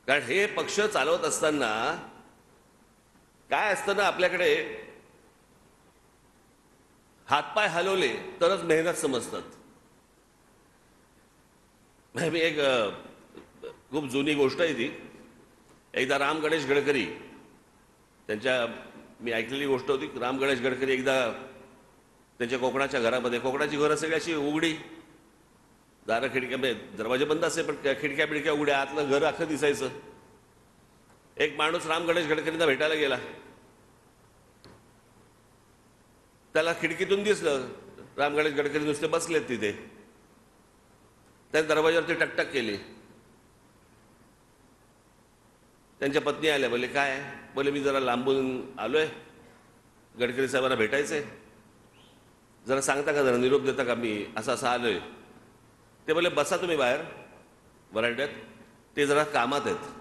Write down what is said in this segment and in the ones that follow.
कारण हे पक्ष चालवत असताना काय असतं ना, आपल्याकडे हातपाय हलवले तरच मेहनत समजतात. मी एक खूप जुनी गोष्ट आहे ती. एकदा राम गणेश गडकरी त्यांच्या, मी ऐकलेली गोष्ट होती. राम गणेश गडकरी एकदा त्यांच्या कोकणाच्या घरामध्ये, कोकणाची घरं सगळी अशी उघडी, दारं खिडक्या, दरवाजे बंद असे पण खिडक्या बिडक्या उघड्या, आतलं घर अख्खं दिसायचं. एक माणूस राम गणेश गडकरींना भेटायला गेला. त्याला खिडकीतून दिसलं राम गणेश गडकरी नुसते बसलेत तिथे. त्याने दरवाजावरती टकटक केली. त्यांच्या पत्नी आल्या. बोले काय? बोले मी जरा लांबून आलोय, गडकरी साहेबांना भेटायचंय, जरा सांगता का, जरा निरोप देता का, मी असं आलोय. ते बोले बसा तुम्ही बाहेर वरांड्यात, ते जरा कामात आहेत.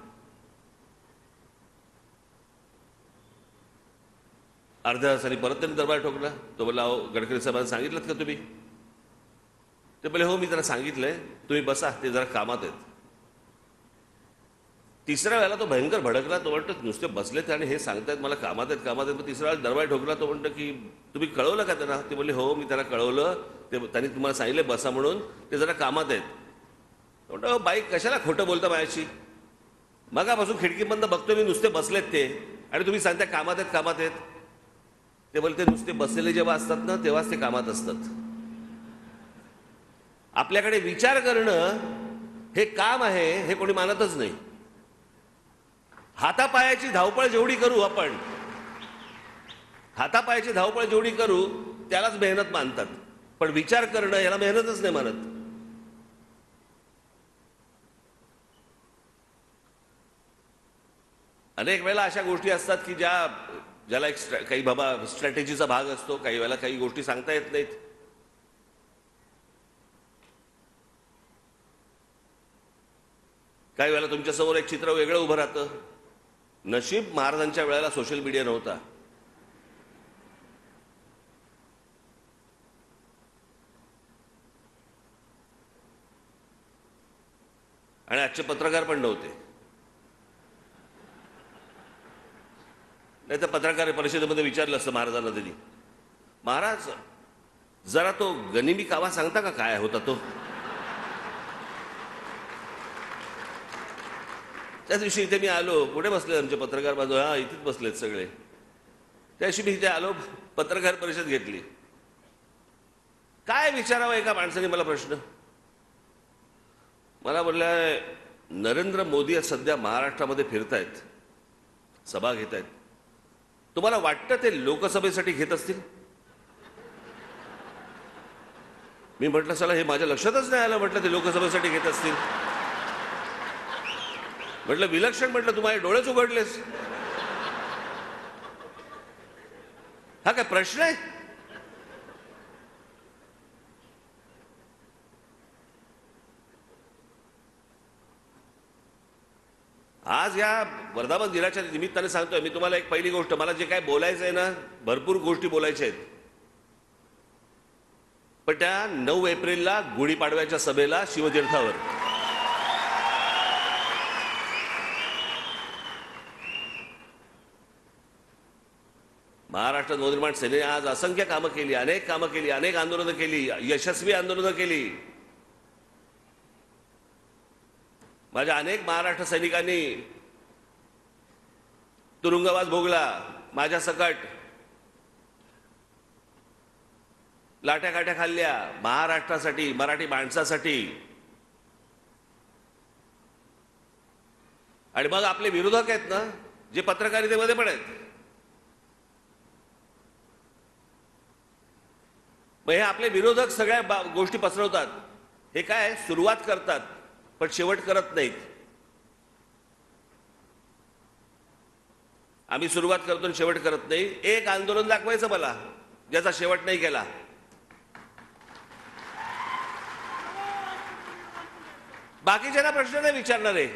अर्ध्या तासाने परत त्यांनी दरबार ठोकला. तो बोला अहो गडकरी साहेबांना सांगितलं का तुम्ही? ते बोले हो मी जरा सांगितलंय, तुम्ही बसा, ते जरा कामात आहेत. तिसऱ्या वेळेला तो भयंकर भडकला. तो म्हणतो नुसते बसलेत आणि हे सांगतायत मला कामात आहेत कामात आहेत. तिसऱ्या वेळेला दरबार ठोकला. तो म्हणतो की तुम्ही कळवलं का त्यांना? ते बोलले हो मी त्याला कळवलं, ते त्यांनी तुम्हाला सांगितलं बसा म्हणून, ते जरा कामात आहेत. म्हणतो बाई कशाला खोटं बोलता माझ्याशी? मगापासून खिडकी बंद बघतोय मी, नुसते बसलेत ते, आणि तुम्ही सांगता कामात आहेत कामात आहेत. ते बोलते नुसते बसलेले जेव्हा असतात ना तेव्हाच ते कामात असतात. आपल्याकडे विचार करणं हे काम आहे हे कोणी मानतच नाही. हातापायाची धावपळ जेवढी करू आपण, हातापायाची धावपळ जेवढी करू त्यालाच मेहनत मानतात, पण विचार करणं याला मेहनतच नाही मानत. अनेक वेळेला अशा गोष्टी असतात की ज्याला एक काही बाबा स्ट्रॅटेजीचा भाग असतो. काही वेळेला काही गोष्टी सांगता येत नाहीत. काही वेळेला तुमच्यासमोर एक चित्र वेगळं उभं राहतं. नशीब महाराजांच्या वेळेला सोशल मीडिया नव्हता. आणि आजचे पत्रकार पण नव्हते. नाही तर पत्रकार परिषदेमध्ये विचारलं असतं महाराजांना त्यांनी, महाराज जरा तो गनिमी कावा सांगता का, काय होता तो? त्या दिवशी इथे मी आलो, कुठे बसले आमचे पत्रकार बाजू? हा इथेच बसलेत सगळे. त्या दिवशी मी इथे आलो, पत्रकार परिषद घेतली. काय विचारावं एका माणसाने मला प्रश्न. मला बोललाय नरेंद्र मोदी सध्या महाराष्ट्रामध्ये फिरतायत, सभा घेत आहेत, तुम्हाला वाटतं ते लोकसभेसाठी घेत असतील? मी म्हटलं चला हे माझ्या लक्षातच नाही आलं, म्हटलं ते लोकसभेसाठी घेत असतील. म्हटलं विलक्षण, म्हटलं तुम्हाला डोळेच उघडलेस. हा काय प्रश्न आहे? आज या वर्धापन दिनाच्या निमित्ताने सांगतोय मी तुम्हाला एक पहिली गोष्ट, मला जे काय बोलायचं आहे ना, भरपूर गोष्टी बोलायच्या आहेत, पण त्या 9 एप्रिलला गुढीपाडव्याच्या सभेला शिवतीर्थावर महाराष्ट्र नवनिर्माण सेनेने आज असंख्य कामं केली, अनेक कामं केली, अनेक आंदोलनं केली, यशस्वी आंदोलनं केली. माझ्या अनेक महाराष्ट्र सैनिकांनी तुरुंगवास भोगला, माझ्या सकट लाट्या काट्या खाल्ल्या महाराष्ट्रासाठी, मराठी माणसासाठी. आणि मग आपले विरोधक आहेत ना, जे पत्रकारितेमध्ये पण आहेत, मग हे आपले विरोधक सगळ्या गोष्टी पसरवतात. हे काय सुरुवात करतात पण शेवट करत नाहीत. आम्ही सुरुवात करतो आणि शेवट करत नाही. एक आंदोलन दाखवायचं मला ज्याचा शेवट नाही केला. बाकीच्यांना प्रश्न नाही विचारणार आहे.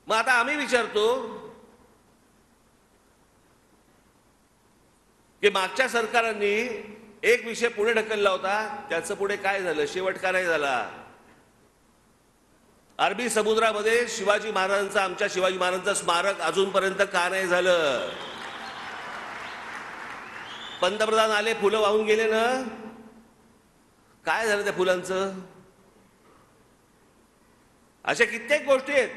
मग आता आम्ही विचारतो की मागच्या सरकारांनी एक विषय पुढे ढकलला होता, त्याचं पुढे काय झालं, शेवट का नाही झाला? अरबी समुद्रामध्ये शिवाजी महाराजांचं, आमच्या शिवाजी महाराजांचं स्मारक अजूनपर्यंत का नाही झालं? पंतप्रधान आले, फुलं वाहून गेले ना, काय झालं त्या फुलांचं? अशा कित्येक गोष्टी आहेत